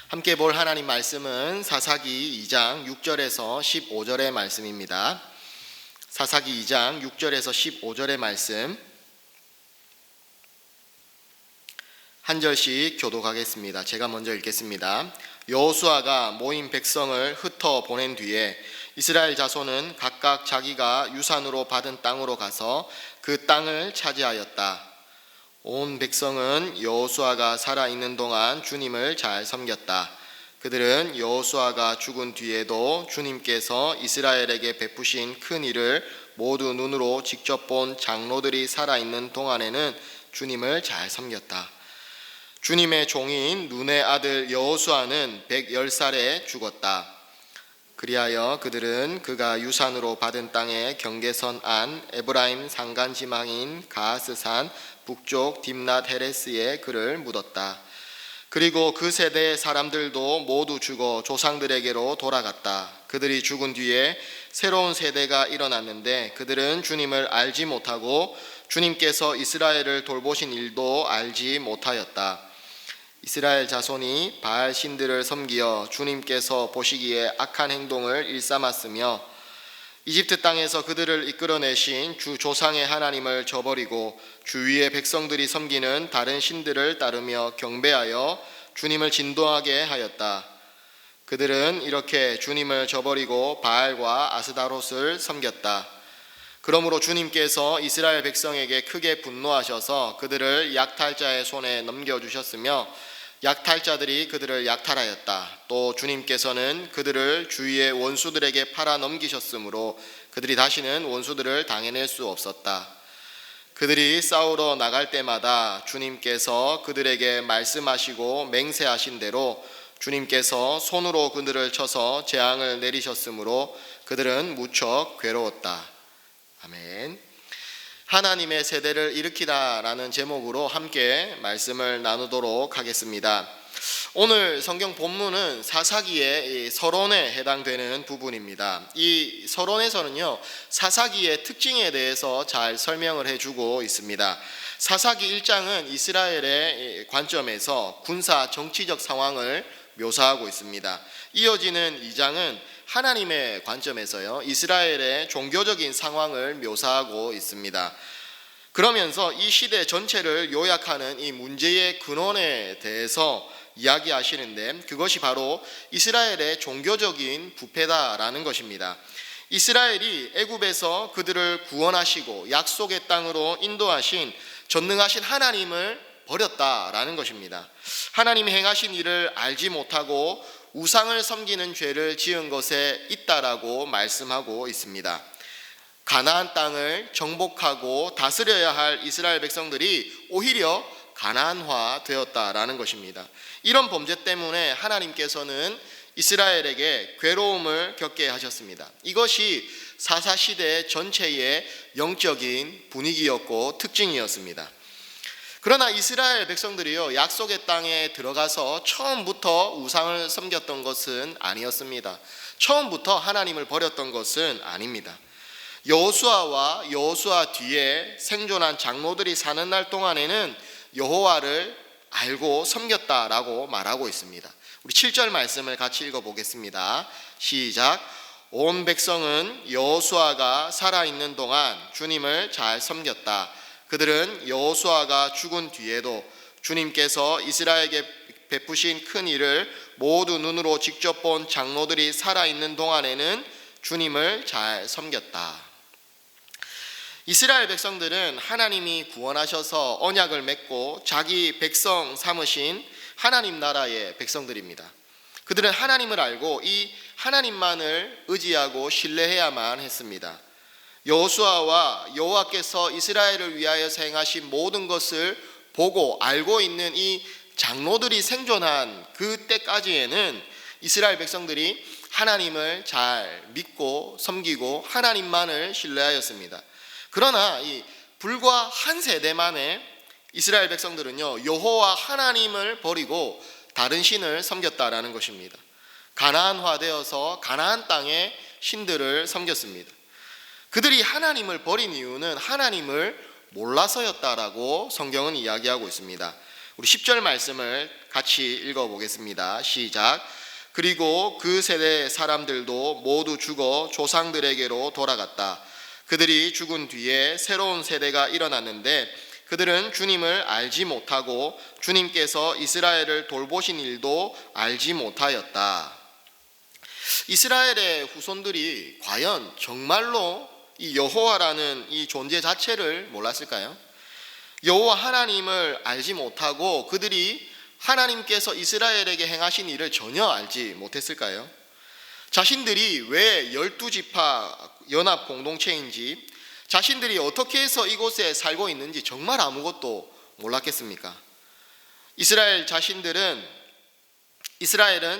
함께 볼 하나님 말씀은 사사기 2장 6절에서 15절의 말씀입니다. 사사기 2장 6절에서 15절의 말씀 한 절씩 교독하겠습니다. 제가 먼저 읽겠습니다. 여호수아가 모인 백성을 흩어 보낸 뒤에 이스라엘 자손은 각각 자기가 유산으로 받은 땅으로 가서 그 땅을 차지하였다. 온 백성은 여호수아가 살아있는 동안 주님을 잘 섬겼다. 그들은 여호수아가 죽은 뒤에도 주님께서 이스라엘에게 베푸신 큰 일을 모두 눈으로 직접 본 장로들이 살아있는 동안에는 주님을 잘 섬겼다. 주님의 종인 눈의 아들 여호수아는 110살에 죽었다. 그리하여 그들은 그가 유산으로 받은 땅의 경계선 안 에브라임 산간 지망인 가스산 북쪽 딥낫 헤레스에 그를 묻었다. 그리고 그 세대의 사람들도 모두 죽어 조상들에게로 돌아갔다. 그들이 죽은 뒤에 새로운 세대가 일어났는데 그들은 주님을 알지 못하고 주님께서 이스라엘을 돌보신 일도 알지 못하였다. 이스라엘 자손이 바알 신들을 섬기어 주님께서 보시기에 악한 행동을 일삼았으며 이집트 땅에서 그들을 이끌어내신 주 조상의 하나님을 저버리고 주위의 백성들이 섬기는 다른 신들을 따르며 경배하여 주님을 진노하게 하였다. 그들은 이렇게 주님을 저버리고 바알과 아스다롯을 섬겼다. 그러므로 주님께서 이스라엘 백성에게 크게 분노하셔서 그들을 약탈자의 손에 넘겨주셨으며 약탈자들이 그들을 약탈하였다. 또 주님께서는 그들을 주위의 원수들에게 팔아 넘기셨으므로 그들이 다시는 원수들을 당해낼 수 없었다. 그들이 싸우러 나갈 때마다 주님께서 그들에게 말씀하시고 맹세하신 대로 주님께서 손으로 그들을 쳐서 재앙을 내리셨으므로 그들은 무척 괴로웠다. 아멘. 하나님의 세대를 일으키다라는 제목으로 함께 말씀을 나누도록 하겠습니다. 오늘 성경 본문은 사사기의 서론에 해당되는 부분입니다. 이 서론에서는요, 사사기의 특징에 대해서 잘 설명을 해주고 있습니다. 사사기 1장은 이스라엘의 관점에서 군사 정치적 상황을 묘사하고 있습니다. 이어지는 2장은 하나님의 관점에서요, 이스라엘의 종교적인 상황을 묘사하고 있습니다. 그러면서 이 시대 전체를 요약하는 이 문제의 근원에 대해서 이야기하시는데 그것이 바로 이스라엘의 종교적인 부패다라는 것입니다. 이스라엘이 애굽에서 그들을 구원하시고 약속의 땅으로 인도하신 전능하신 하나님을 버렸다라는 것입니다. 하나님이 행하신 일을 알지 못하고 우상을 섬기는 죄를 지은 것에 있다라고 말씀하고 있습니다. 가나안 땅을 정복하고 다스려야 할 이스라엘 백성들이 오히려 가나안화 되었다라는 것입니다. 이런 범죄 때문에 하나님께서는 이스라엘에게 괴로움을 겪게 하셨습니다. 이것이 사사시대 전체의 영적인 분위기였고 특징이었습니다. 그러나 이스라엘 백성들이요, 약속의 땅에 들어가서 처음부터 우상을 섬겼던 것은 아니었습니다. 처음부터 하나님을 버렸던 것은 아닙니다. 여호수아와 여호수아 뒤에 생존한 장로들이 사는 날 동안에는 여호와를 알고 섬겼다라고 말하고 있습니다. 우리 7절 말씀을 같이 읽어보겠습니다. 시작. 온 백성은 여호수아가 살아있는 동안 주님을 잘 섬겼다. 그들은 여호수아가 죽은 뒤에도 주님께서 이스라엘에게 베푸신 큰 일을 모두 눈으로 직접 본 장로들이 살아있는 동안에는 주님을 잘 섬겼다. 이스라엘 백성들은 하나님이 구원하셔서 언약을 맺고 자기 백성 삼으신 하나님 나라의 백성들입니다. 그들은 하나님을 알고 이 하나님만을 의지하고 신뢰해야만 했습니다. 여호수아와 여호와께서 이스라엘을 위하여 행하신 모든 것을 보고 알고 있는 이 장로들이 생존한 그때까지에는 이스라엘 백성들이 하나님을 잘 믿고 섬기고 하나님만을 신뢰하였습니다. 그러나 이 불과 한 세대 만에 이스라엘 백성들은요, 여호와 하나님을 버리고 다른 신을 섬겼다라는 것입니다. 가나안화되어서 가나안 땅의 신들을 섬겼습니다. 그들이 하나님을 버린 이유는 하나님을 몰라서였다라고 성경은 이야기하고 있습니다. 우리 10절 말씀을 같이 읽어보겠습니다. 시작. 그리고 그 세대 사람들도 모두 죽어 조상들에게로 돌아갔다. 그들이 죽은 뒤에 새로운 세대가 일어났는데 그들은 주님을 알지 못하고 주님께서 이스라엘을 돌보신 일도 알지 못하였다. 이스라엘의 후손들이 과연 정말로 이 여호와라는 이 존재 자체를 몰랐을까요? 여호와 하나님을 알지 못하고 그들이 하나님께서 이스라엘에게 행하신 일을 전혀 알지 못했을까요? 자신들이 왜 12지파 연합 공동체인지, 자신들이 어떻게 해서 이곳에 살고 있는지 정말 아무것도 몰랐겠습니까? 이스라엘은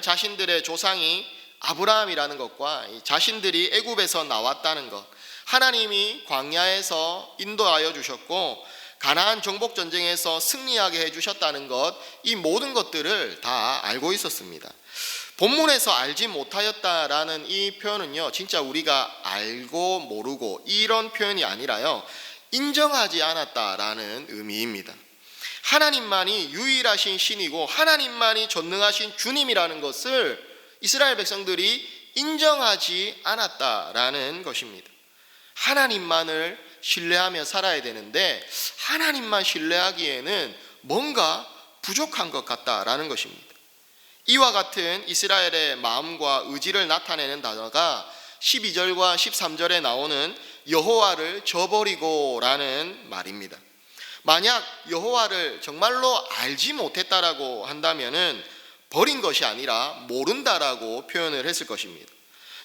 자신들의 조상이 아브라함이라는 것과 자신들이 애굽에서 나왔다는 것, 하나님이 광야에서 인도하여 주셨고 가나안 정복 전쟁에서 승리하게 해주셨다는 것, 이 모든 것들을 다 알고 있었습니다. 본문에서 알지 못하였다라는 이 표현은요, 진짜 우리가 알고 모르고 이런 표현이 아니라요, 인정하지 않았다라는 의미입니다. 하나님만이 유일하신 신이고 하나님만이 전능하신 주님이라는 것을 이스라엘 백성들이 인정하지 않았다라는 것입니다. 하나님만을 신뢰하며 살아야 되는데 하나님만 신뢰하기에는 뭔가 부족한 것 같다라는 것입니다. 이와 같은 이스라엘의 마음과 의지를 나타내는 단어가 12절과 13절에 나오는 여호와를 저버리고 라는 말입니다. 만약 여호와를 정말로 알지 못했다라고 한다면은 버린 것이 아니라 모른다라고 표현을 했을 것입니다.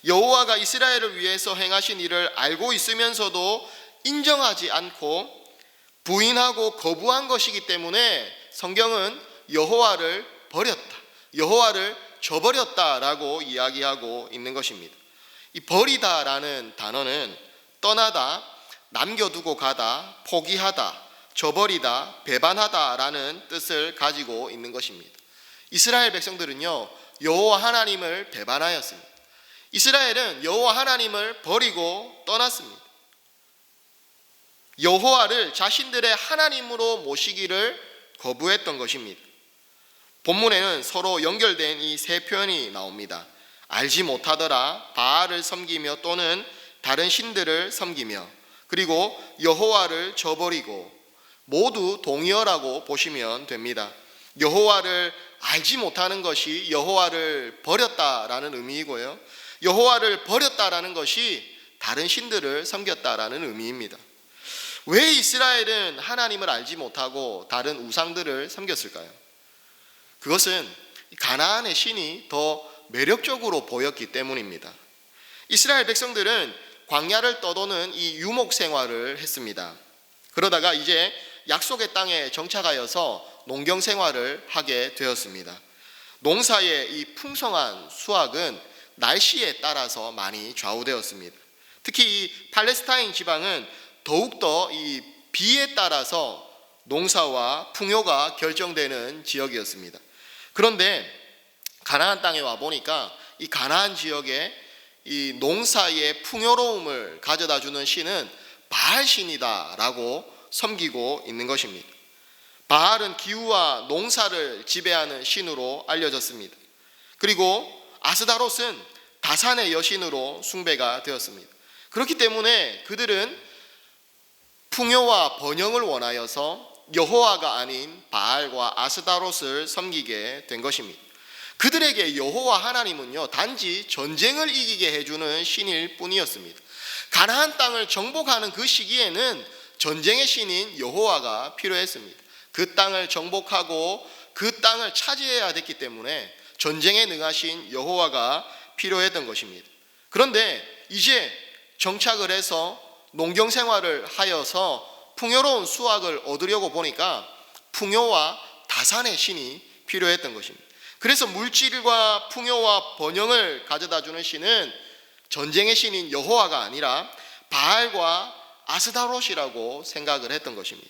여호와가 이스라엘을 위해서 행하신 일을 알고 있으면서도 인정하지 않고 부인하고 거부한 것이기 때문에 성경은 여호와를 버렸다, 여호와를 저버렸다라고 이야기하고 있는 것입니다. 이 버리다라는 단어는 떠나다, 남겨두고 가다, 포기하다, 저버리다, 배반하다라는 뜻을 가지고 있는 것입니다. 이스라엘 백성들은요, 여호와 하나님을 배반하였습니다. 이스라엘은 여호와 하나님을 버리고 떠났습니다. 여호와를 자신들의 하나님으로 모시기를 거부했던 것입니다. 본문에는 서로 연결된 이 세 표현이 나옵니다. 알지 못하더라, 바알을 섬기며 또는 다른 신들을 섬기며, 그리고 여호와를 저버리고, 모두 동의어라고 보시면 됩니다. 여호와를 알지 못하는 것이 여호와를 버렸다라는 의미이고요, 여호와를 버렸다라는 것이 다른 신들을 섬겼다라는 의미입니다. 왜 이스라엘은 하나님을 알지 못하고 다른 우상들을 섬겼을까요? 그것은 가나안의 신이 더 매력적으로 보였기 때문입니다. 이스라엘 백성들은 광야를 떠도는 이 유목 생활을 했습니다. 그러다가 이제 약속의 땅에 정착하여서 농경 생활을 하게 되었습니다. 농사의 이 풍성한 수확은 날씨에 따라서 많이 좌우되었습니다. 특히 이 팔레스타인 지방은 더욱더 이 비에 따라서 농사와 풍요가 결정되는 지역이었습니다. 그런데 가나안 땅에 와 보니까 이 가나안 지역에 이 농사의 풍요로움을 가져다 주는 신은 바알 신이다라고 섬기고 있는 것입니다. 바알은 기후와 농사를 지배하는 신으로 알려졌습니다. 그리고 아스다롯은 다산의 여신으로 숭배가 되었습니다. 그렇기 때문에 그들은 풍요와 번영을 원하여서 여호와가 아닌 바알과 아스다롯을 섬기게 된 것입니다. 그들에게 여호와 하나님은요, 단지 전쟁을 이기게 해주는 신일 뿐이었습니다. 가나안 땅을 정복하는 그 시기에는 전쟁의 신인 여호와가 필요했습니다. 그 땅을 정복하고 그 땅을 차지해야 됐기 때문에 전쟁에 능하신 여호와가 필요했던 것입니다. 그런데 이제 정착을 해서 농경 생활을 하여서 풍요로운 수확을 얻으려고 보니까 풍요와 다산의 신이 필요했던 것입니다. 그래서 물질과 풍요와 번영을 가져다 주는 신은 전쟁의 신인 여호와가 아니라 바알과 아스다롯이라고 생각을 했던 것입니다.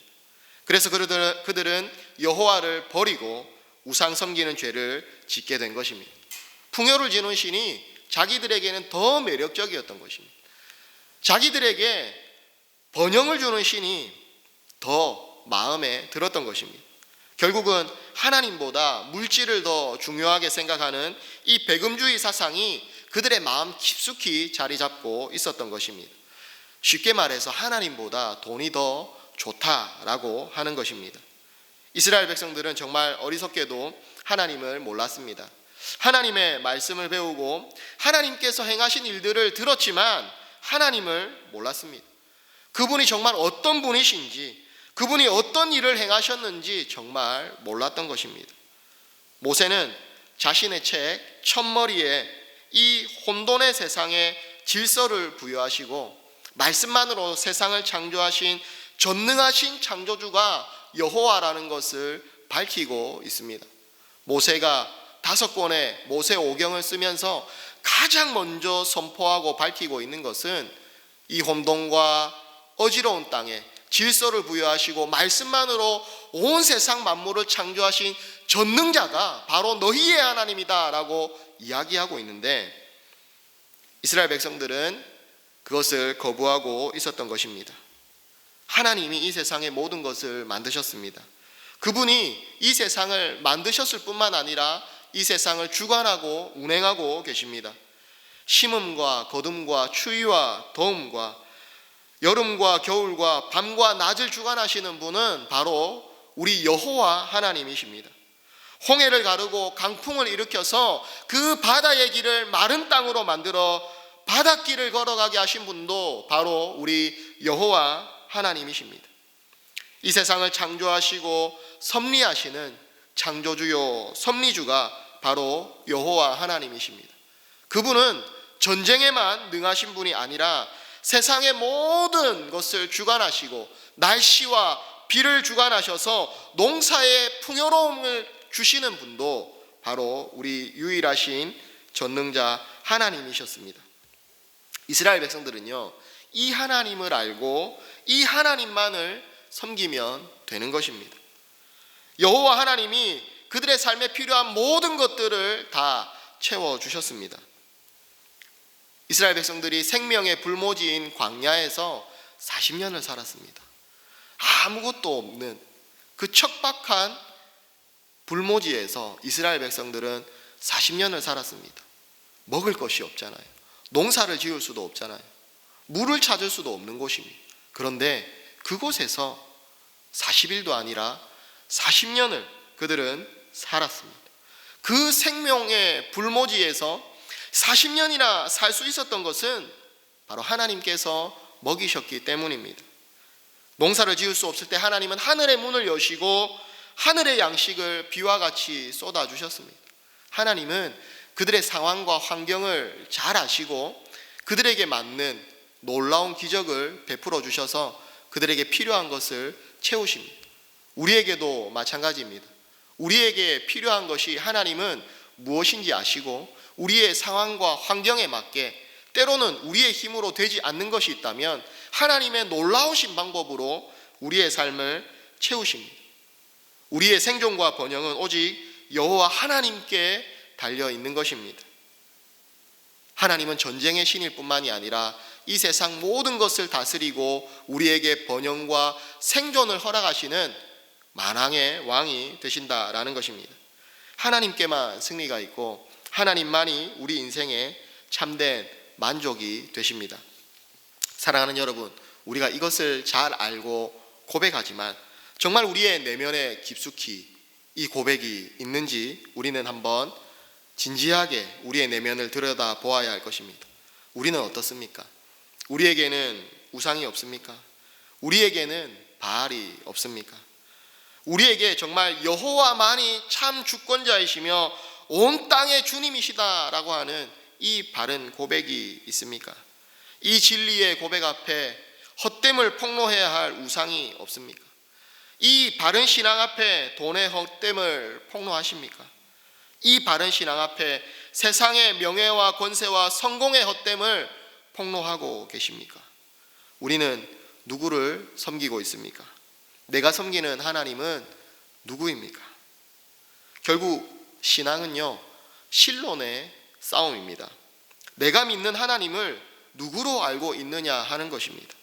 그래서 그들은 여호와를 버리고 우상 섬기는 죄를 짓게 된 것입니다. 풍요를 주는 신이 자기들에게는 더 매력적이었던 것입니다. 자기들에게 번영을 주는 신이 더 마음에 들었던 것입니다. 결국은 하나님보다 물질을 더 중요하게 생각하는 이 배금주의 사상이 그들의 마음 깊숙이 자리 잡고 있었던 것입니다. 쉽게 말해서 하나님보다 돈이 더 좋다라고 하는 것입니다. 이스라엘 백성들은 정말 어리석게도 하나님을 몰랐습니다. 하나님의 말씀을 배우고 하나님께서 행하신 일들을 들었지만 하나님을 몰랐습니다. 그분이 정말 어떤 분이신지, 그분이 어떤 일을 행하셨는지 정말 몰랐던 것입니다. 모세는 자신의 책 첫머리에 이 혼돈의 세상에 질서를 부여하시고 말씀만으로 세상을 창조하신 전능하신 창조주가 여호와라는 것을 밝히고 있습니다. 모세가 5권의 모세오경을 쓰면서 가장 먼저 선포하고 밝히고 있는 것은 이 혼돈과 어지러운 땅에 질서를 부여하시고 말씀만으로 온 세상 만물을 창조하신 전능자가 바로 너희의 하나님이다 라고 이야기하고 있는데, 이스라엘 백성들은 그것을 거부하고 있었던 것입니다. 하나님이 이 세상의 모든 것을 만드셨습니다. 그분이 이 세상을 만드셨을 뿐만 아니라 이 세상을 주관하고 운행하고 계십니다. 심음과 거둠과 추위와 더움과 여름과 겨울과 밤과 낮을 주관하시는 분은 바로 우리 여호와 하나님이십니다. 홍해를 가르고 강풍을 일으켜서 그 바다의 길을 마른 땅으로 만들어 바닷길을 걸어가게 하신 분도 바로 우리 여호와 하나님이십니다. 이 세상을 창조하시고 섭리하시는 창조주요 섭리주가 바로 여호와 하나님이십니다. 그분은 전쟁에만 능하신 분이 아니라 세상의 모든 것을 주관하시고 날씨와 비를 주관하셔서 농사의 풍요로움을 주시는 분도 바로 우리 유일하신 전능자 하나님이셨습니다. 이스라엘 백성들은요, 이 하나님을 알고 이 하나님만을 섬기면 되는 것입니다. 여호와 하나님이 그들의 삶에 필요한 모든 것들을 다 채워주셨습니다. 이스라엘 백성들이 생명의 불모지인 광야에서 40년을 살았습니다. 아무것도 없는 그 척박한 불모지에서 이스라엘 백성들은 40년을 살았습니다. 먹을 것이 없잖아요. 농사를 지을 수도 없잖아요. 물을 찾을 수도 없는 곳입니다. 그런데 그곳에서 40일도 아니라 40년을 그들은 살았습니다. 그 생명의 불모지에서 40년이나 살 수 있었던 것은 바로 하나님께서 먹이셨기 때문입니다. 농사를 지을 수 없을 때 하나님은 하늘의 문을 여시고 하늘의 양식을 비와 같이 쏟아주셨습니다. 하나님은 그들의 상황과 환경을 잘 아시고 그들에게 맞는 놀라운 기적을 베풀어 주셔서 그들에게 필요한 것을 채우십니다. 우리에게도 마찬가지입니다. 우리에게 필요한 것이 하나님은 무엇인지 아시고 우리의 상황과 환경에 맞게 때로는 우리의 힘으로 되지 않는 것이 있다면 하나님의 놀라우신 방법으로 우리의 삶을 채우십니다. 우리의 생존과 번영은 오직 여호와 하나님께 달려 있는 것입니다. 하나님은 전쟁의 신일 뿐만이 아니라 이 세상 모든 것을 다스리고 우리에게 번영과 생존을 허락하시는 만왕의 왕이 되신다라는 것입니다. 하나님께만 승리가 있고 하나님만이 우리 인생의 참된 만족이 되십니다. 사랑하는 여러분, 우리가 이것을 잘 알고 고백하지만 정말 우리의 내면에 깊숙이 이 고백이 있는지 우리는 한번 진지하게 우리의 내면을 들여다 보아야 할 것입니다. 우리는 어떻습니까? 우리에게는 우상이 없습니까? 우리에게는 바알이 없습니까? 우리에게 정말 여호와만이 참 주권자이시며 온 땅의 주님이시다라고 하는 이 바른 고백이 있습니까? 이 진리의 고백 앞에 헛됨을 폭로해야 할 우상이 없습니까? 이 바른 신앙 앞에 돈의 헛됨을 폭로하십니까? 이 바른 신앙 앞에 세상의 명예와 권세와 성공의 헛됨을 폭로하고 계십니까? 우리는 누구를 섬기고 있습니까? 내가 섬기는 하나님은 누구입니까? 결국 신앙은요, 신론의 싸움입니다. 내가 믿는 하나님을 누구로 알고 있느냐 하는 것입니다.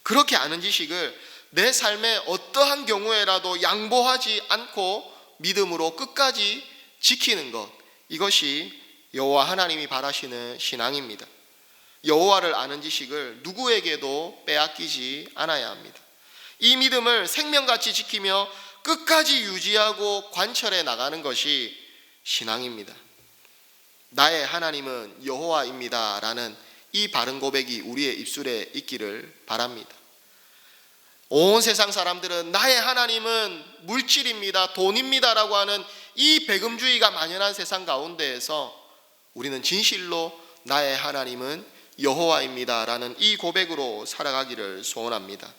그렇게 아는 지식을 내 삶의 어떠한 경우에라도 양보하지 않고 믿음으로 끝까지 지키는 것, 이것이 여호와 하나님이 바라시는 신앙입니다. 여호와를 아는 지식을 누구에게도 빼앗기지 않아야 합니다. 이 믿음을 생명같이 지키며 끝까지 유지하고 관철해 나가는 것이 신앙입니다. 나의 하나님은 여호와입니다 라는 이 바른 고백이 우리의 입술에 있기를 바랍니다. 온 세상 사람들은 나의 하나님은 물질입니다, 돈입니다 라고 하는 이 배금주의가 만연한 세상 가운데에서 우리는 진실로 나의 하나님은 여호와입니다 라는 이 고백으로 살아가기를 소원합니다.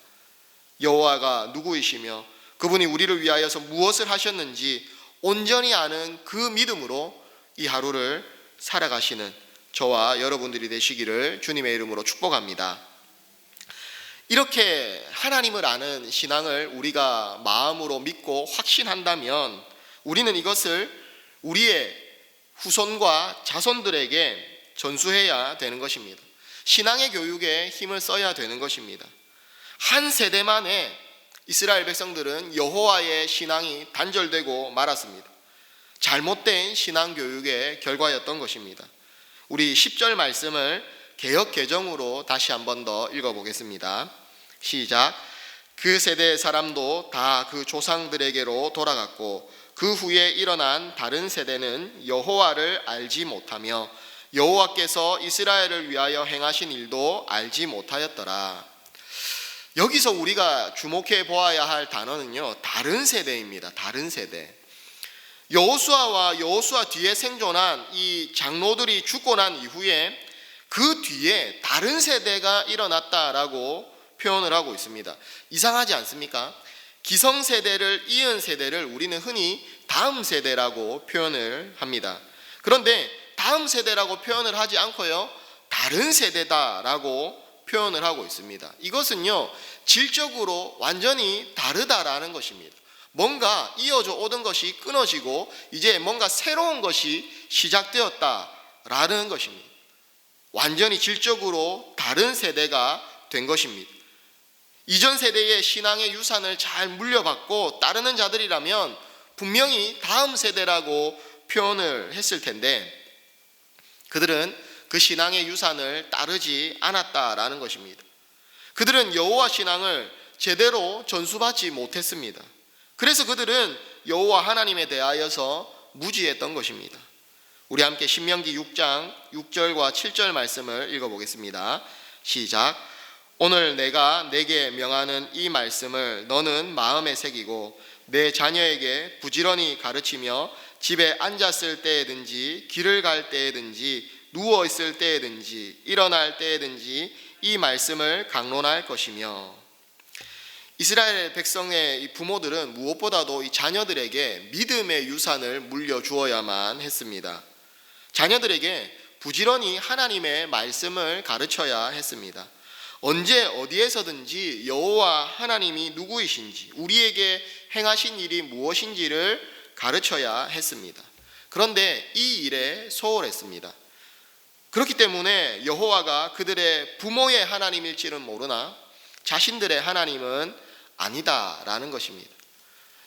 여호와가 누구이시며 그분이 우리를 위하여서 무엇을 하셨는지 온전히 아는 그 믿음으로 이 하루를 살아가시는 저와 여러분들이 되시기를 주님의 이름으로 축복합니다. 이렇게 하나님을 아는 신앙을 우리가 마음으로 믿고 확신한다면 우리는 이것을 우리의 후손과 자손들에게 전수해야 되는 것입니다. 신앙의 교육에 힘을 써야 되는 것입니다. 한 세대 만에 이스라엘 백성들은 여호와의 신앙이 단절되고 말았습니다. 잘못된 신앙 교육의 결과였던 것입니다. 우리 10절 말씀을 개역 개정으로 다시 한 번 더 읽어보겠습니다. 시작. 그 세대 사람도 다 그 조상들에게로 돌아갔고 그 후에 일어난 다른 세대는 여호와를 알지 못하며 여호와께서 이스라엘을 위하여 행하신 일도 알지 못하였더라. 여기서 우리가 주목해 보아야 할 단어는요, 다른 세대입니다. 다른 세대. 여호수아와 여호수아 뒤에 생존한 이 장로들이 죽고 난 이후에 그 뒤에 다른 세대가 일어났다라고 표현을 하고 있습니다. 이상하지 않습니까? 기성세대를 이은 세대를 우리는 흔히 다음 세대라고 표현을 합니다. 그런데 다음 세대라고 표현을 하지 않고요, 다른 세대다라고 표현을 하고 있습니다. 이것은요, 질적으로 완전히 다르다라는 것입니다. 뭔가 이어져 오던 것이 끊어지고 이제 뭔가 새로운 것이 시작되었다라는 것입니다. 완전히 질적으로 다른 세대가 된 것입니다. 이전 세대의 신앙의 유산을 잘 물려받고 따르는 자들이라면 분명히 다음 세대라고 표현을 했을 텐데 그들은 그 신앙의 유산을 따르지 않았다라는 것입니다. 그들은 여호와 신앙을 제대로 전수받지 못했습니다. 그래서 그들은 여호와 하나님에 대하여서 무지했던 것입니다. 우리 함께 신명기 6장 6절과 7절 말씀을 읽어보겠습니다. 시작. 오늘 내가 내게 명하는 이 말씀을 너는 마음에 새기고 내 자녀에게 부지런히 가르치며 집에 앉았을 때에든지 길을 갈 때에든지 누워 있을 때에든지 일어날 때에든지 이 말씀을 강론할 것이며. 이스라엘 백성의 이 부모들은 무엇보다도 이 자녀들에게 믿음의 유산을 물려주어야만 했습니다. 자녀들에게 부지런히 하나님의 말씀을 가르쳐야 했습니다. 언제 어디에서든지 여호와 하나님이 누구이신지 우리에게 행하신 일이 무엇인지를 가르쳐야 했습니다. 그런데 이 일에 소홀했습니다. 그렇기 때문에 여호와가 그들의 부모의 하나님일지는 모르나 자신들의 하나님은 아니다라는 것입니다.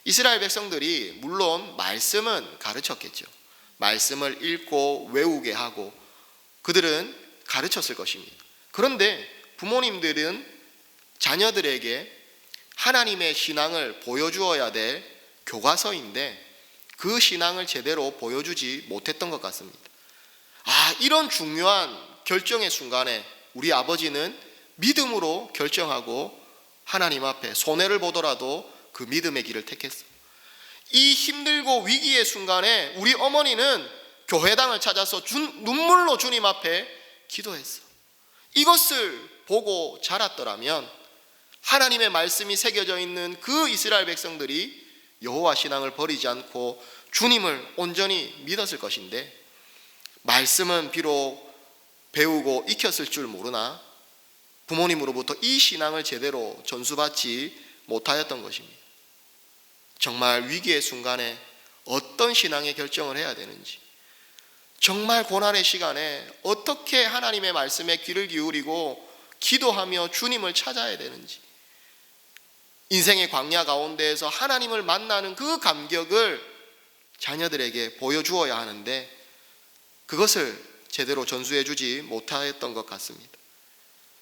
이스라엘 백성들이 물론 말씀은 가르쳤겠죠. 말씀을 읽고 외우게 하고 그들은 가르쳤을 것입니다. 그런데 부모님들은 자녀들에게 하나님의 신앙을 보여주어야 될 교과서인데 그 신앙을 제대로 보여주지 못했던 것 같습니다. 이런 중요한 결정의 순간에 우리 아버지는 믿음으로 결정하고 하나님 앞에 손해를 보더라도 그 믿음의 길을 택했어. 이 힘들고 위기의 순간에 우리 어머니는 교회당을 찾아서 눈물로 주님 앞에 기도했어. 이것을 보고 자랐더라면 하나님의 말씀이 새겨져 있는 그 이스라엘 백성들이 여호와 신앙을 버리지 않고 주님을 온전히 믿었을 것인데 말씀은 비록 배우고 익혔을 줄 모르나 부모님으로부터 이 신앙을 제대로 전수받지 못하였던 것입니다. 정말 위기의 순간에 어떤 신앙의 결정을 해야 되는지, 정말 고난의 시간에 어떻게 하나님의 말씀에 귀를 기울이고 기도하며 주님을 찾아야 되는지, 인생의 광야 가운데에서 하나님을 만나는 그 감격을 자녀들에게 보여주어야 하는데 그것을 제대로 전수해 주지 못했던 것 같습니다.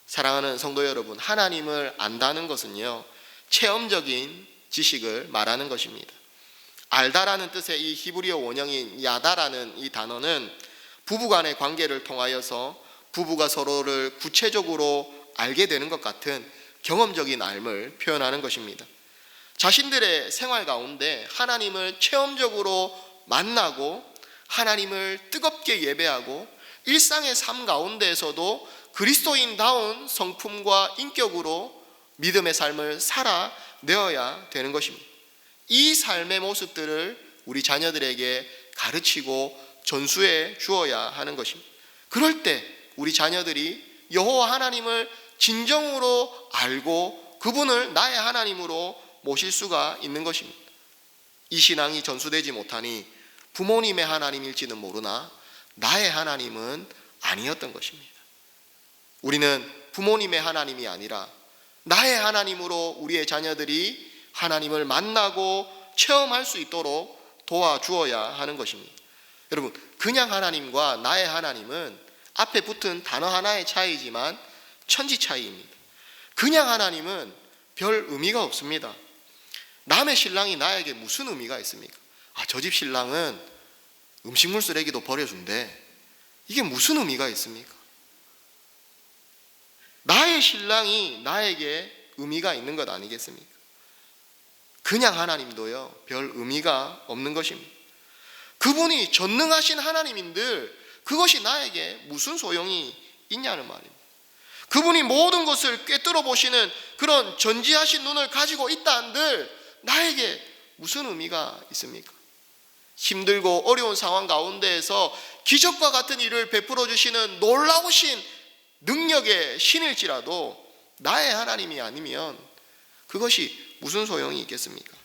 사랑하는 성도 여러분, 하나님을 안다는 것은요, 체험적인 지식을 말하는 것입니다. 알다라는 뜻의 이 히브리어 원형인 야다라는 이 단어는 부부간의 관계를 통하여서 부부가 서로를 구체적으로 알게 되는 것 같은 경험적인 알을 표현하는 것입니다. 자신들의 생활 가운데 하나님을 체험적으로 만나고 하나님을 뜨겁게 예배하고 일상의 삶 가운데에서도 그리스도인다운 성품과 인격으로 믿음의 삶을 살아내어야 되는 것입니다. 이 삶의 모습들을 우리 자녀들에게 가르치고 전수해 주어야 하는 것입니다. 그럴 때 우리 자녀들이 여호와 하나님을 진정으로 알고 그분을 나의 하나님으로 모실 수가 있는 것입니다. 이 신앙이 전수되지 못하니 부모님의 하나님일지는 모르나 나의 하나님은 아니었던 것입니다. 우리는 부모님의 하나님이 아니라 나의 하나님으로 우리의 자녀들이 하나님을 만나고 체험할 수 있도록 도와주어야 하는 것입니다. 여러분, 그냥 하나님과 나의 하나님은 앞에 붙은 단어 하나의 차이지만 천지 차이입니다. 그냥 하나님은 별 의미가 없습니다. 남의 신랑이 나에게 무슨 의미가 있습니까? 저 집 신랑은 음식물 쓰레기도 버려준대. 이게 무슨 의미가 있습니까? 나의 신랑이 나에게 의미가 있는 것 아니겠습니까? 그냥 하나님도요, 별 의미가 없는 것입니다. 그분이 전능하신 하나님인들 그것이 나에게 무슨 소용이 있냐는 말입니다. 그분이 모든 것을 꿰뚫어 보시는 그런 전지하신 눈을 가지고 있다 한들 나에게 무슨 의미가 있습니까? 힘들고 어려운 상황 가운데에서 기적과 같은 일을 베풀어 주시는 놀라우신 능력의 신일지라도 나의 하나님이 아니면 그것이 무슨 소용이 있겠습니까?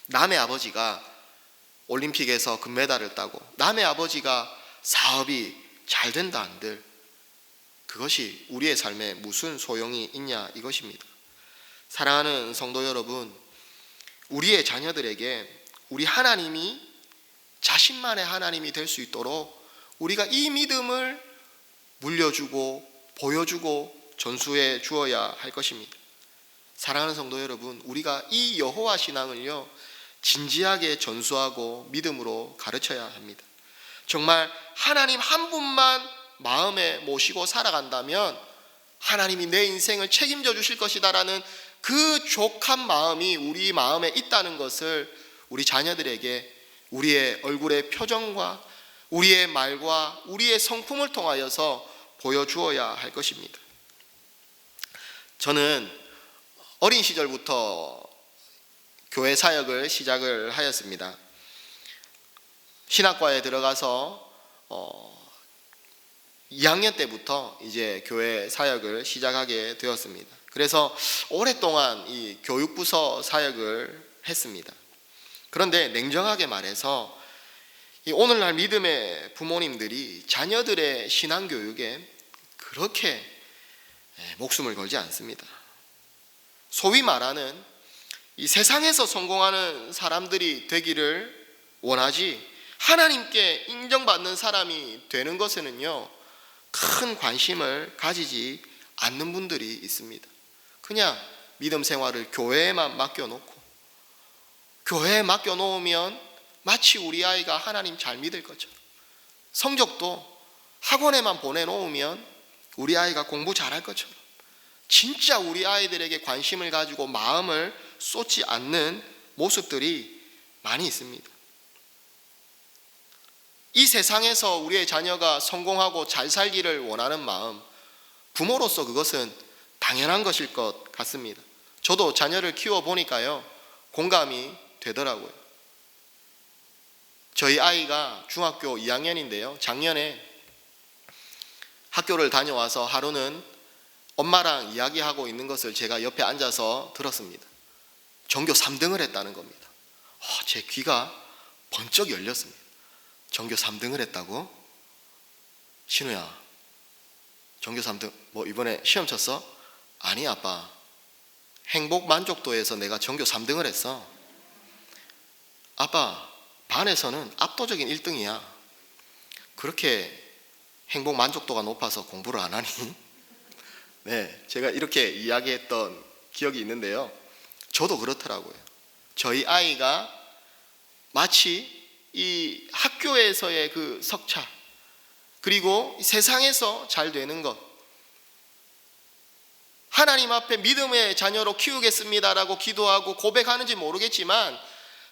남의 아버지가 올림픽에서 금메달을 따고 남의 아버지가 사업이 잘 된다 한들 그것이 우리의 삶에 무슨 소용이 있냐 이것입니다. 사랑하는 성도 여러분, 우리의 자녀들에게 우리 하나님이 자신만의 하나님이 될 수 있도록 우리가 이 믿음을 물려주고 보여주고 전수해 주어야 할 것입니다. 사랑하는 성도 여러분, 우리가 이 여호와 신앙을요 진지하게 전수하고 믿음으로 가르쳐야 합니다. 정말 하나님 한 분만 마음에 모시고 살아간다면 하나님이 내 인생을 책임져 주실 것이다라는 그 족한 마음이 우리 마음에 있다는 것을 우리 자녀들에게 우리의 얼굴의 표정과 우리의 말과 우리의 성품을 통하여서 보여주어야 할 것입니다. 저는 어린 시절부터 교회 사역을 시작을 하였습니다. 신학과에 들어가서 2학년 때부터 이제 교회 사역을 시작하게 되었습니다. 그래서 오랫동안 이 교육부서 사역을 했습니다. 그런데 냉정하게 말해서 이 오늘날 믿음의 부모님들이 자녀들의 신앙교육에 그렇게 목숨을 걸지 않습니다. 소위 말하는 이 세상에서 성공하는 사람들이 되기를 원하지 하나님께 인정받는 사람이 되는 것에는요 큰 관심을 가지지 않는 분들이 있습니다. 그냥 믿음 생활을 교회에만 맡겨놓고 교회에 맡겨놓으면 마치 우리 아이가 하나님 잘 믿을 것처럼, 성적도 학원에만 보내놓으면 우리 아이가 공부 잘할 것처럼 진짜 우리 아이들에게 관심을 가지고 마음을 쏟지 않는 모습들이 많이 있습니다. 이 세상에서 우리의 자녀가 성공하고 잘 살기를 원하는 마음, 부모로서 그것은 당연한 것일 것 같습니다. 저도 자녀를 키워보니까요 공감이 되더라고요. 저희 아이가 중학교 2학년인데요 작년에 학교를 다녀와서 하루는 엄마랑 이야기하고 있는 것을 제가 옆에 앉아서 들었습니다. 전교 3등을 했다는 겁니다. 제 귀가 번쩍 열렸습니다. 전교 3등을 했다고? 신우야, 전교 3등 뭐 이번에 시험 쳤어? 아니 아빠, 행복 만족도에서 내가 전교 3등을 했어. 아빠, 반에서는 압도적인 1등이야. 그렇게 행복 만족도가 높아서 공부를 안 하니? 네, 제가 이렇게 이야기했던 기억이 있는데요. 저도 그렇더라고요. 저희 아이가 마치 이 학교에서의 그 석차, 그리고 세상에서 잘 되는 것, 하나님 앞에 믿음의 자녀로 키우겠습니다라고 기도하고 고백하는지 모르겠지만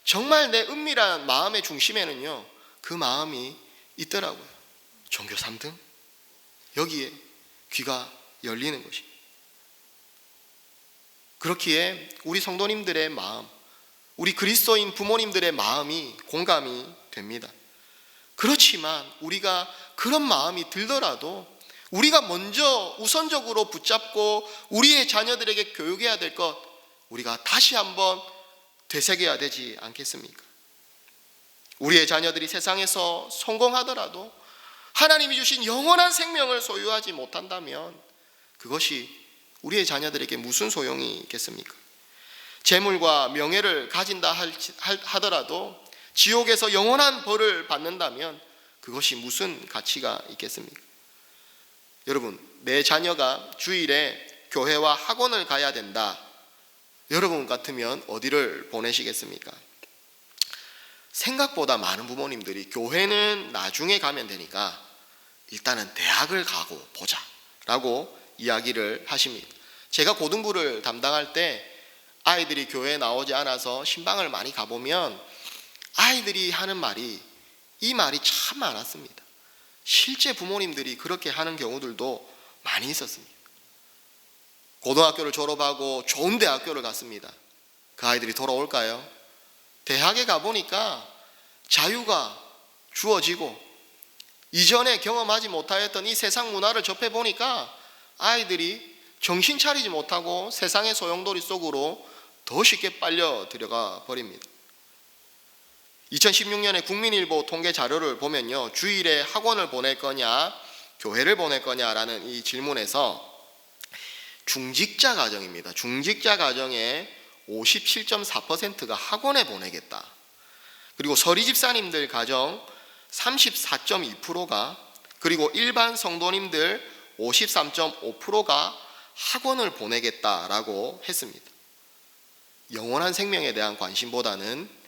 정말 내 은밀한 마음의 중심에는요, 그 마음이 있더라고요. 전교 3등? 여기에 귀가 열리는 것입니다. 그렇기에 우리 성도님들의 마음, 우리 그리스도인 부모님들의 마음이 공감이 됩니다. 그렇지만 우리가 그런 마음이 들더라도 우리가 먼저 우선적으로 붙잡고 우리의 자녀들에게 교육해야 될 것, 우리가 다시 한번 되새겨야 되지 않겠습니까? 우리의 자녀들이 세상에서 성공하더라도 하나님이 주신 영원한 생명을 소유하지 못한다면 그것이 우리의 자녀들에게 무슨 소용이 있겠습니까? 재물과 명예를 가진다 하더라도 지옥에서 영원한 벌을 받는다면 그것이 무슨 가치가 있겠습니까? 여러분, 내 자녀가 주일에 교회와 학원을 가야 된다. 여러분 같으면 어디를 보내시겠습니까? 생각보다 많은 부모님들이 교회는 나중에 가면 되니까 일단은 대학을 가고 보자 라고 이야기를 하십니다. 제가 고등부를 담당할 때 아이들이 교회에 나오지 않아서 신방을 많이 가보면 아이들이 하는 말이, 이 말이 참 많았습니다. 실제 부모님들이 그렇게 하는 경우들도 많이 있었습니다. 고등학교를 졸업하고 좋은 대학교를 갔습니다. 그 아이들이 돌아올까요? 대학에 가보니까 자유가 주어지고 이전에 경험하지 못하였던 이 세상 문화를 접해보니까 아이들이 정신 차리지 못하고 세상의 소용돌이 속으로 더 쉽게 빨려 들어가 버립니다. 2016년에 국민일보 통계 자료를 보면요, 주일에 학원을 보낼 거냐 교회를 보낼 거냐라는 이 질문에서 중직자 가정입니다. 중직자 가정의 57.4%가 학원에 보내겠다. 그리고 서리 집사님들 가정 34.2%가, 그리고 일반 성도님들 53.5%가 학원을 보내겠다라고 했습니다. 영원한 생명에 대한 관심보다는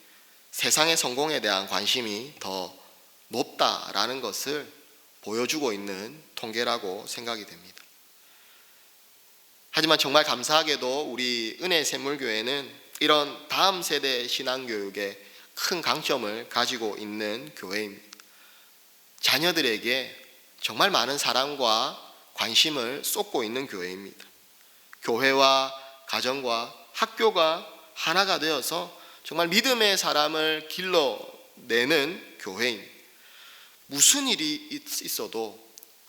세상의 성공에 대한 관심이 더 높다라는 것을 보여주고 있는 통계라고 생각이 됩니다. 하지만 정말 감사하게도 우리 은혜샘물교회는 이런 다음 세대 신앙교육에 큰 강점을 가지고 있는 교회입니다. 자녀들에게 정말 많은 사랑과 관심을 쏟고 있는 교회입니다. 교회와 가정과 학교가 하나가 되어서 정말 믿음의 사람을 길러내는 교회입니다. 무슨 일이 있어도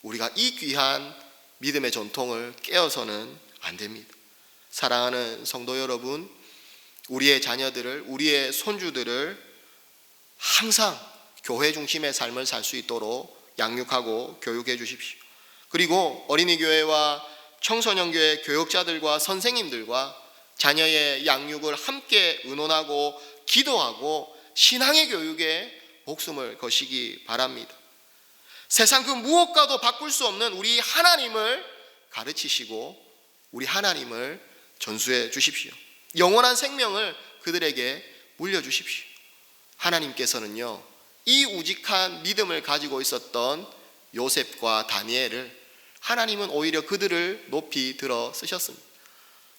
우리가 이 귀한 믿음의 전통을 깨어서는 안 됩니다. 사랑하는 성도 여러분, 우리의 자녀들을, 우리의 손주들을 항상 교회 중심의 삶을 살 수 있도록 양육하고 교육해 주십시오. 그리고 어린이교회와 청소년교회 교육자들과 선생님들과 자녀의 양육을 함께 의논하고 기도하고 신앙의 교육에 목숨을 거시기 바랍니다. 세상 그 무엇과도 바꿀 수 없는 우리 하나님을 가르치시고 우리 하나님을 전수해 주십시오. 영원한 생명을 그들에게 물려주십시오. 하나님께서는요, 이 우직한 믿음을 가지고 있었던 요셉과 다니엘을 하나님은 오히려 그들을 높이 들어 쓰셨습니다.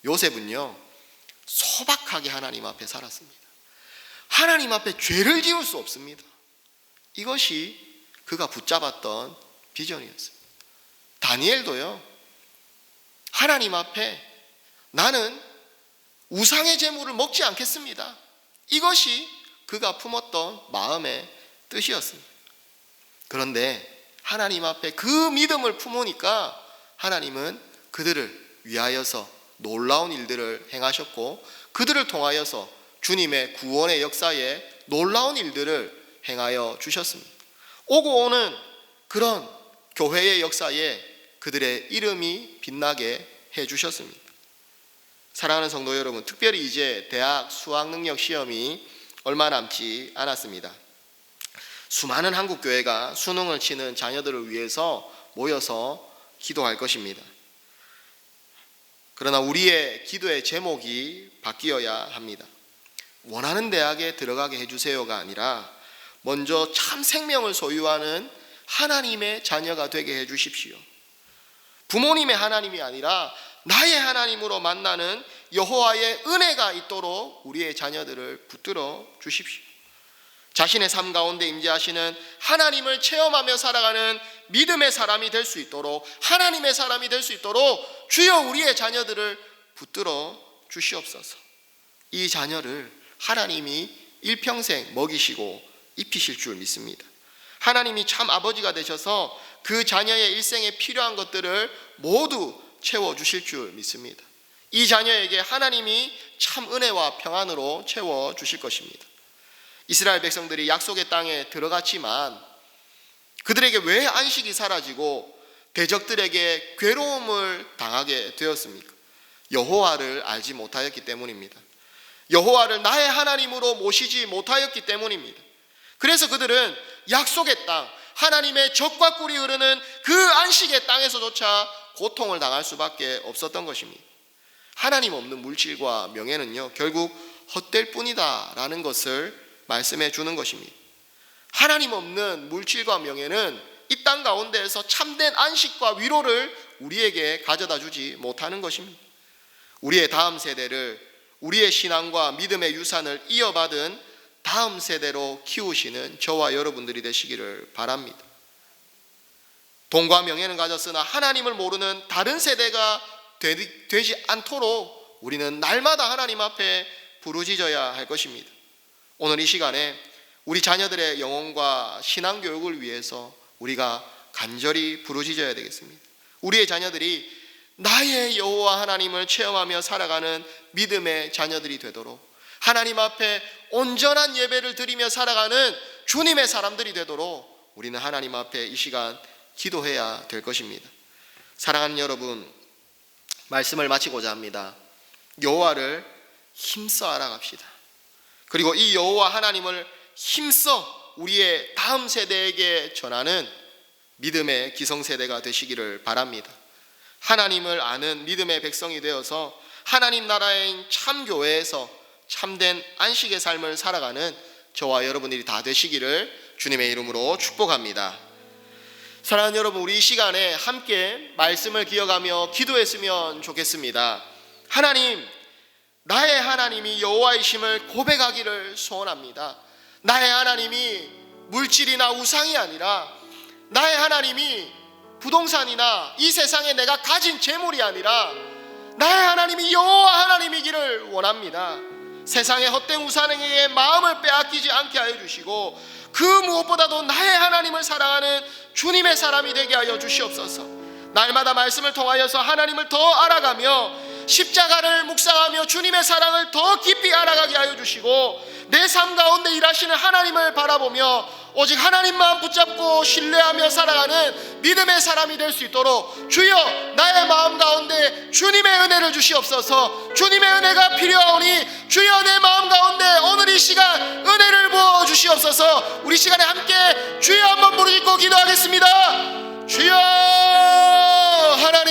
요셉은요, 소박하게 하나님 앞에 살았습니다. 하나님 앞에 죄를 지을 수 없습니다. 이것이 그가 붙잡았던 비전이었습니다. 다니엘도요, 하나님 앞에 나는 우상의 제물을 먹지 않겠습니다. 이것이 그가 품었던 마음의 뜻이었습니다. 그런데 하나님 앞에 그 믿음을 품으니까 하나님은 그들을 위하여서 놀라운 일들을 행하셨고 그들을 통하여서 주님의 구원의 역사에 놀라운 일들을 행하여 주셨습니다. 오고 오는 그런 교회의 역사에 그들의 이름이 빛나게 해주셨습니다. 사랑하는 성도 여러분, 특별히 이제 대학 수학능력 시험이 얼마 남지 않았습니다. 수많은 한국교회가 수능을 치는 자녀들을 위해서 모여서 기도할 것입니다. 그러나 우리의 기도의 제목이 바뀌어야 합니다. 원하는 대학에 들어가게 해주세요가 아니라 먼저 참 생명을 소유하는 하나님의 자녀가 되게 해주십시오. 부모님의 하나님이 아니라 나의 하나님으로 만나는 여호와의 은혜가 있도록 우리의 자녀들을 붙들어 주십시오. 자신의 삶 가운데 임재하시는 하나님을 체험하며 살아가는 믿음의 사람이 될 수 있도록, 하나님의 사람이 될 수 있도록 주여 우리의 자녀들을 붙들어 주시옵소서. 이 자녀를 하나님이 일평생 먹이시고 입히실 줄 믿습니다. 하나님이 참 아버지가 되셔서 그 자녀의 일생에 필요한 것들을 모두 채워주실 줄 믿습니다. 이 자녀에게 하나님이 참 은혜와 평안으로 채워주실 것입니다. 이스라엘 백성들이 약속의 땅에 들어갔지만 그들에게 왜 안식이 사라지고 대적들에게 괴로움을 당하게 되었습니까? 여호와를 알지 못하였기 때문입니다. 여호와를 나의 하나님으로 모시지 못하였기 때문입니다. 그래서 그들은 약속의 땅, 하나님의 젖과 꿀이 흐르는 그 안식의 땅에서조차 고통을 당할 수밖에 없었던 것입니다. 하나님 없는 물질과 명예는요, 결국 헛될 뿐이다 라는 것을 말씀해 주는 것입니다. 하나님 없는 물질과 명예는 이 땅 가운데에서 참된 안식과 위로를 우리에게 가져다 주지 못하는 것입니다. 우리의 다음 세대를, 우리의 신앙과 믿음의 유산을 이어받은 다음 세대로 키우시는 저와 여러분들이 되시기를 바랍니다. 돈과 명예는 가졌으나 하나님을 모르는 다른 세대가 되지 않도록 우리는 날마다 하나님 앞에 부르짖어야 할 것입니다. 오늘 이 시간에 우리 자녀들의 영혼과 신앙교육을 위해서 우리가 간절히 부르짖어야 되겠습니다. 우리의 자녀들이 나의 여호와 하나님을 체험하며 살아가는 믿음의 자녀들이 되도록, 하나님 앞에 온전한 예배를 드리며 살아가는 주님의 사람들이 되도록 우리는 하나님 앞에 이 시간 기도해야 될 것입니다. 사랑하는 여러분, 말씀을 마치고자 합니다. 여호와를 힘써 알아갑시다. 그리고 이 여호와 하나님을 힘써 우리의 다음 세대에게 전하는 믿음의 기성세대가 되시기를 바랍니다. 하나님을 아는 믿음의 백성이 되어서 하나님 나라인 참교회에서 참된 안식의 삶을 살아가는 저와 여러분들이 다 되시기를 주님의 이름으로 축복합니다. 사랑하는 여러분, 우리 이 시간에 함께 말씀을 기억하며 기도했으면 좋겠습니다. 하나님, 나의 하나님이 여호와이심을 고백하기를 소원합니다. 나의 하나님이 물질이나 우상이 아니라, 나의 하나님이 부동산이나 이 세상에 내가 가진 재물이 아니라 나의 하나님이 여호와 하나님이기를 원합니다. 세상의 헛된 우상에게 마음을 빼앗기지 않게 하여 주시고 그 무엇보다도 나의 하나님을 사랑하는 주님의 사람이 되게 하여 주시옵소서. 날마다 말씀을 통하여서 하나님을 더 알아가며 십자가를 묵상하며 주님의 사랑을 더 깊이 알아가게 하여 주시고 내 삶 가운데 일하시는 하나님을 바라보며 오직 하나님만 붙잡고 신뢰하며 살아가는 믿음의 사람이 될 수 있도록 주여 나의 마음 가운데 주님의 은혜를 주시옵소서. 주님의 은혜가 필요하오니 주여 내 마음 가운데 오늘 이 시간 은혜를 부어 주시옵소서. 우리 시간에 함께 주여 한번 부르짖고 기도하겠습니다. 주여 하나님